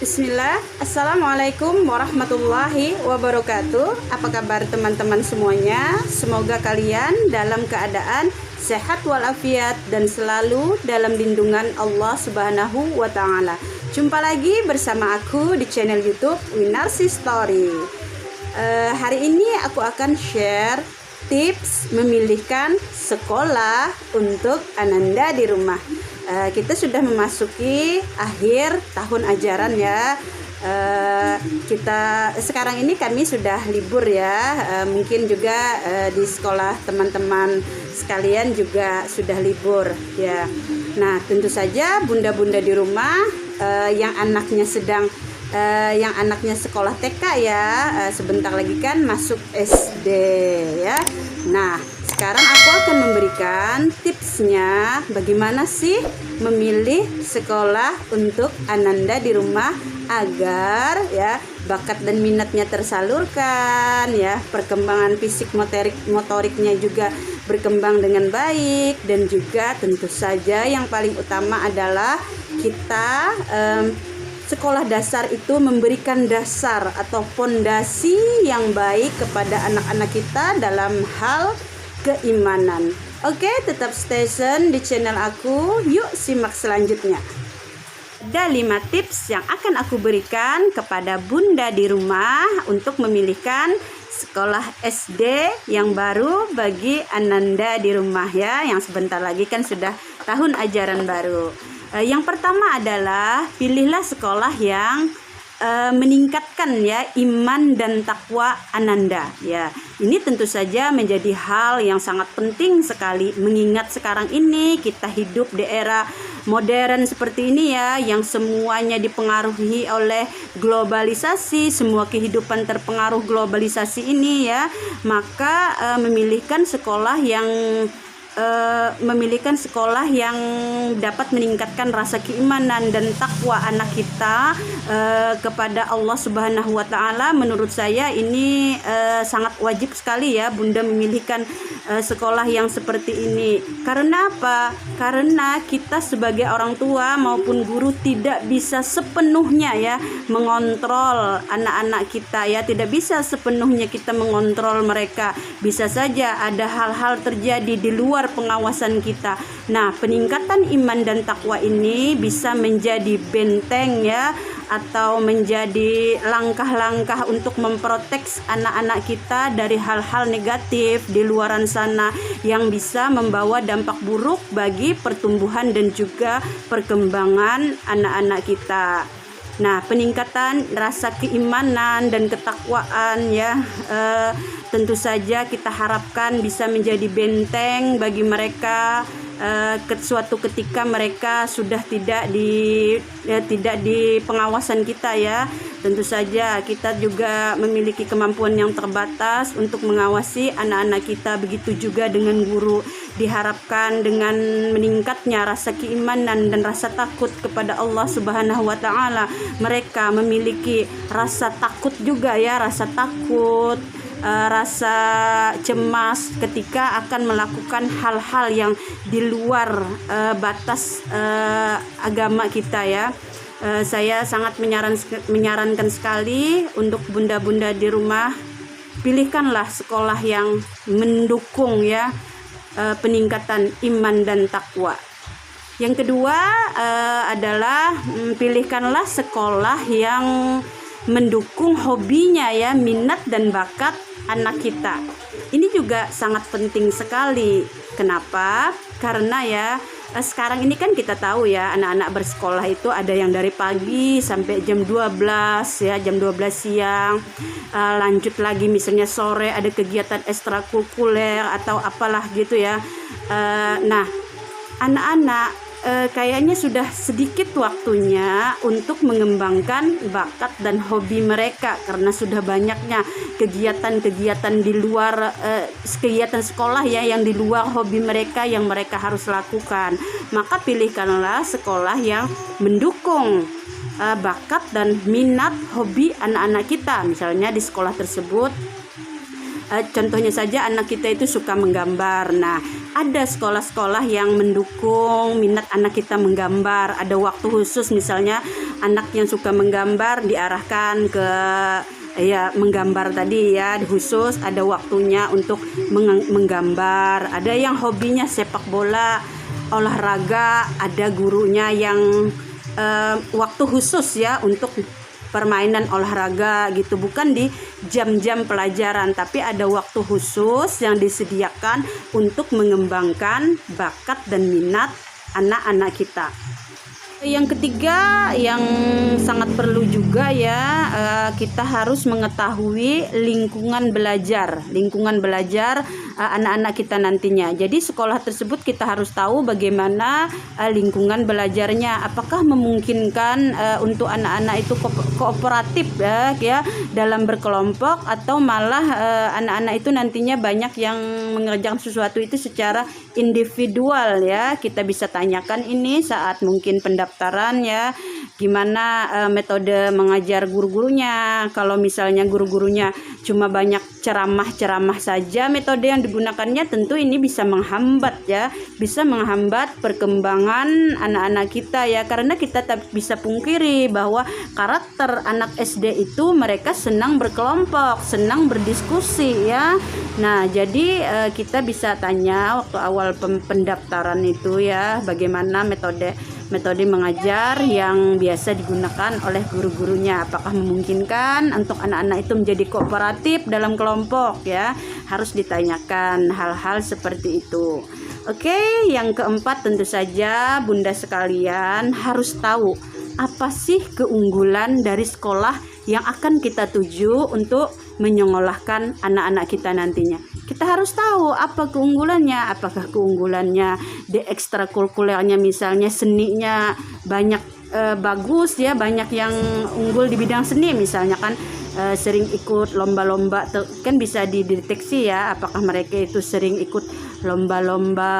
Bismillah, Assalamualaikum warahmatullahi wabarakatuh. Apa kabar teman-teman semuanya? Semoga kalian dalam keadaan sehat walafiat dan selalu dalam lindungan Allah Subhanahu wa Ta'ala. Jumpa lagi bersama aku di channel YouTube Winarsi Story. Hari ini aku akan share tips memilihkan sekolah untuk Ananda di rumah. Kita sudah memasuki akhir tahun ajaran ya. Kita sekarang ini kami sudah libur ya. Mungkin juga di sekolah teman-teman sekalian juga sudah libur ya. Nah, tentu saja bunda-bunda di rumah yang anaknya sekolah TK ya, sebentar lagi kan masuk SD ya. Nah, sekarang aku akan memberikan tipsnya bagaimana sih memilih sekolah untuk Ananda di rumah agar ya bakat dan minatnya tersalurkan ya, perkembangan fisik motoriknya juga berkembang dengan baik, dan juga tentu saja yang paling utama adalah kita sekolah dasar itu memberikan dasar atau fondasi yang baik kepada anak-anak kita dalam hal keimanan. Oke, tetap stay tune di channel aku. Yuk simak selanjutnya. Ada 5 tips yang akan aku berikan kepada bunda di rumah untuk memilihkan sekolah SD yang baru bagi Ananda di rumah ya, yang sebentar lagi kan sudah tahun ajaran baru. Yang pertama adalah pilihlah sekolah yang meningkatkan ya iman dan takwa Ananda ya. Ini tentu saja menjadi hal yang sangat penting sekali, mengingat sekarang ini kita hidup di era modern seperti ini ya, yang semuanya dipengaruhi oleh globalisasi, semua kehidupan terpengaruh globalisasi ini ya. Maka memilihkan sekolah yang dapat meningkatkan rasa keimanan dan takwa anak kita kepada Allah Subhanahu wa Ta'ala. Menurut saya ini sangat wajib sekali ya bunda memilihkan sekolah yang seperti ini. Karena apa? Karena kita sebagai orang tua maupun guru tidak bisa sepenuhnya ya mengontrol anak-anak kita ya, tidak bisa sepenuhnya kita mengontrol mereka. Bisa saja ada hal-hal terjadi di luar pengawasan kita. Nah, peningkatan iman dan takwa ini bisa menjadi benteng ya, atau menjadi langkah-langkah untuk memprotek anak-anak kita dari hal-hal negatif di luaran sana yang bisa membawa dampak buruk bagi pertumbuhan dan juga perkembangan anak-anak kita. Nah, peningkatan rasa keimanan dan ketakwaan ya, tentu saja kita harapkan bisa menjadi benteng bagi mereka suatu ketika mereka sudah tidak di pengawasan kita ya. Tentu saja kita juga memiliki kemampuan yang terbatas untuk mengawasi anak-anak kita, begitu juga dengan guru. Diharapkan dengan meningkatnya rasa keimanan dan rasa takut kepada Allah Subhanahu wa Ta'ala, mereka memiliki rasa takut juga ya, rasa takut, rasa cemas ketika akan melakukan hal-hal yang di luar batas agama kita ya. Saya sangat menyarankan sekali untuk bunda-bunda di rumah, pilihkanlah sekolah yang mendukung ya peningkatan iman dan takwa. Yang kedua adalah pilihkanlah sekolah yang mendukung hobinya ya, minat dan bakat anak kita. Ini juga sangat penting sekali. Kenapa? Karena ya sekarang ini kan kita tahu ya, anak-anak bersekolah itu ada yang dari pagi sampai jam 12 ya, jam 12 siang. Lanjut lagi misalnya sore ada kegiatan ekstrakurikuler atau apalah gitu ya. Nah, anak-anak kayaknya sudah sedikit waktunya untuk mengembangkan bakat dan hobi mereka, karena sudah banyaknya kegiatan-kegiatan di luar kegiatan sekolah ya, yang di luar hobi mereka yang mereka harus lakukan. Maka pilihkanlah sekolah yang mendukung bakat dan minat hobi anak-anak kita. Misalnya di sekolah tersebut contohnya saja anak kita itu suka menggambar. Nah, ada sekolah-sekolah yang mendukung minat anak kita menggambar. Ada waktu khusus misalnya anak yang suka menggambar diarahkan ke ya menggambar tadi ya, khusus ada waktunya untuk menggambar. Ada yang hobinya sepak bola, olahraga, ada gurunya yang waktu khusus ya untuk permainan olahraga gitu, bukan di jam-jam pelajaran, tapi ada waktu khusus yang disediakan untuk mengembangkan bakat dan minat anak-anak kita. Yang ketiga yang sangat perlu juga ya, kita harus mengetahui lingkungan belajar anak-anak kita nantinya. Jadi sekolah tersebut kita harus tahu bagaimana lingkungan belajarnya, apakah memungkinkan untuk anak-anak itu kooperatif ya dalam berkelompok, atau malah anak-anak itu nantinya banyak yang mengerjakan sesuatu itu secara individual ya. Kita bisa tanyakan ini saat mungkin pendaftaran ya, gimana metode mengajar guru-gurunya. Kalau misalnya guru-gurunya cuma banyak ceramah-ceramah saja metode yang digunakannya, tentu ini bisa menghambat ya, bisa menghambat perkembangan anak-anak kita ya, karena kita tak bisa pungkiri bahwa karakter anak SD itu mereka senang berkelompok, senang berdiskusi ya. Nah, jadi kita bisa tanya waktu awal pendaftaran itu ya, bagaimana metode mengajar yang biasa digunakan oleh guru-gurunya, apakah memungkinkan untuk anak-anak itu menjadi kooperatif dalam kelompok ya. Harus ditanyakan hal-hal seperti itu. Oke, yang keempat tentu saja Bunda sekalian harus tahu apa sih keunggulan dari sekolah yang akan kita tuju untuk menyekolahkan anak-anak kita nantinya. Kita harus tahu apa keunggulannya. Apakah keunggulannya di ekstrakurikulernya, misalnya seninya banyak bagus ya, banyak yang unggul di bidang seni misalnya kan, sering ikut lomba-lomba, kan bisa dideteksi ya apakah mereka itu sering ikut lomba-lomba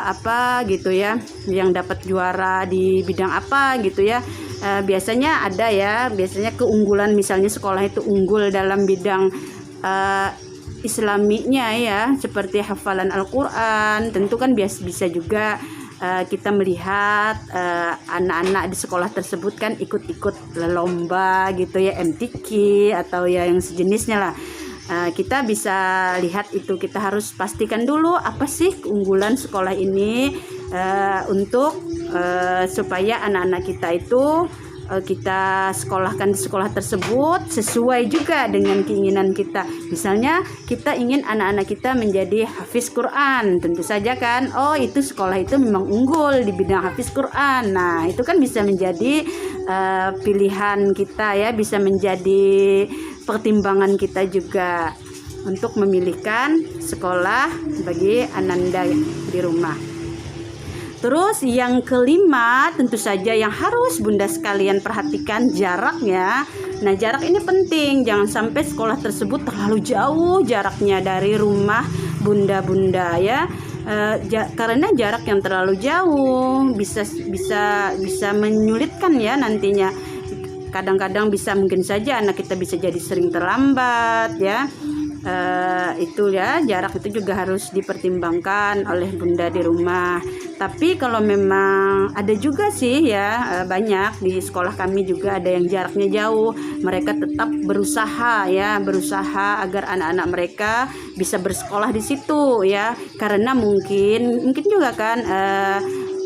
apa gitu ya, yang dapat juara di bidang apa gitu ya. Biasanya ada ya, biasanya keunggulan misalnya sekolah itu unggul dalam bidang islaminya ya, seperti hafalan Al-Quran. Tentu kan bisa juga kita melihat anak-anak di sekolah tersebut kan ikut-ikut lomba gitu ya, MTQ atau ya yang sejenisnya lah. Kita bisa lihat itu. Kita harus pastikan dulu apa sih keunggulan sekolah ini untuk supaya anak-anak kita itu kita sekolahkan di sekolah tersebut sesuai juga dengan keinginan kita. Misalnya kita ingin anak-anak kita menjadi hafiz Quran, tentu saja kan, oh itu sekolah itu memang unggul di bidang hafiz Quran. Nah itu kan bisa menjadi pilihan kita ya, bisa menjadi pertimbangan kita juga untuk memilihkan sekolah bagi Ananda di rumah. Terus yang kelima tentu saja yang harus Bunda sekalian perhatikan, jaraknya. Nah jarak ini penting, jangan sampai sekolah tersebut terlalu jauh jaraknya dari rumah bunda-bunda ya. Karena jarak yang terlalu jauh bisa menyulitkan ya nantinya. Kadang-kadang mungkin saja anak kita bisa jadi sering terlambat ya. Itu ya, jarak itu juga harus dipertimbangkan oleh bunda di rumah. Tapi kalau memang ada juga sih ya, banyak di sekolah kami juga ada yang jaraknya jauh, mereka tetap berusaha agar anak-anak mereka bisa bersekolah di situ ya, karena mungkin juga kan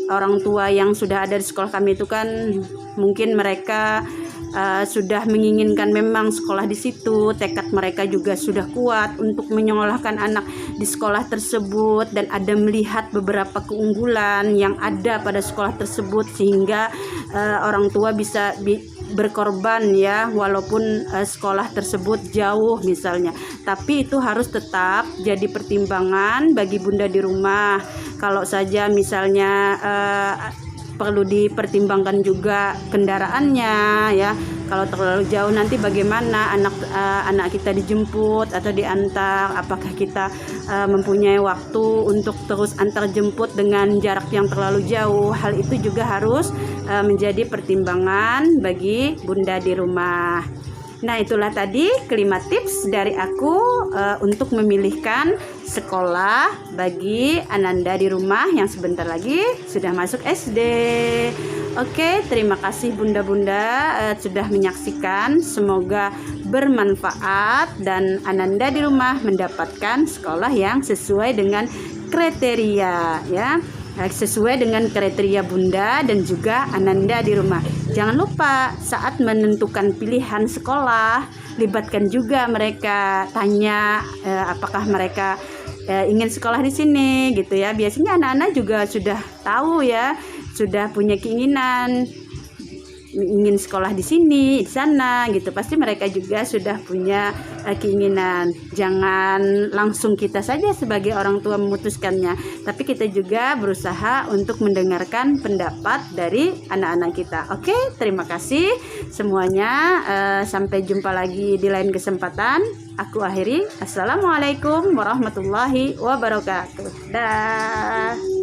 orang tua yang sudah ada di sekolah kami itu kan mungkin mereka sudah menginginkan memang sekolah di situ, tekad mereka juga sudah kuat untuk menyekolahkan anak di sekolah tersebut, dan ada melihat beberapa keunggulan yang ada pada sekolah tersebut sehingga orang tua bisa berkorban ya, walaupun sekolah tersebut jauh misalnya, tapi itu harus tetap jadi pertimbangan bagi bunda di rumah. Kalau saja misalnya perlu dipertimbangkan juga kendaraannya ya. Kalau terlalu jauh nanti bagaimana anak kita dijemput atau diantar, apakah kita mempunyai waktu untuk terus antar jemput dengan jarak yang terlalu jauh. Hal itu juga harus menjadi pertimbangan bagi bunda di rumah. Nah itulah tadi kelima tips dari aku untuk memilihkan sekolah bagi Ananda di rumah yang sebentar lagi sudah masuk SD. Oke, terima kasih bunda-bunda sudah menyaksikan. Semoga bermanfaat dan Ananda di rumah mendapatkan sekolah yang sesuai dengan kriteria ya. Sesuai dengan kriteria bunda dan juga Ananda di rumah. Jangan lupa saat menentukan pilihan sekolah, libatkan juga mereka, tanya apakah mereka ingin sekolah di sini gitu ya. Biasanya anak-anak juga sudah tahu ya, sudah punya keinginan ingin sekolah di sini, di sana gitu. Pasti mereka juga sudah punya keinginan. Jangan langsung kita saja sebagai orang tua memutuskannya, tapi kita juga berusaha untuk mendengarkan pendapat dari anak-anak kita. Oke, terima kasih semuanya. Sampai jumpa lagi di lain kesempatan. Aku akhiri. Assalamualaikum warahmatullahi wabarakatuh. Dah.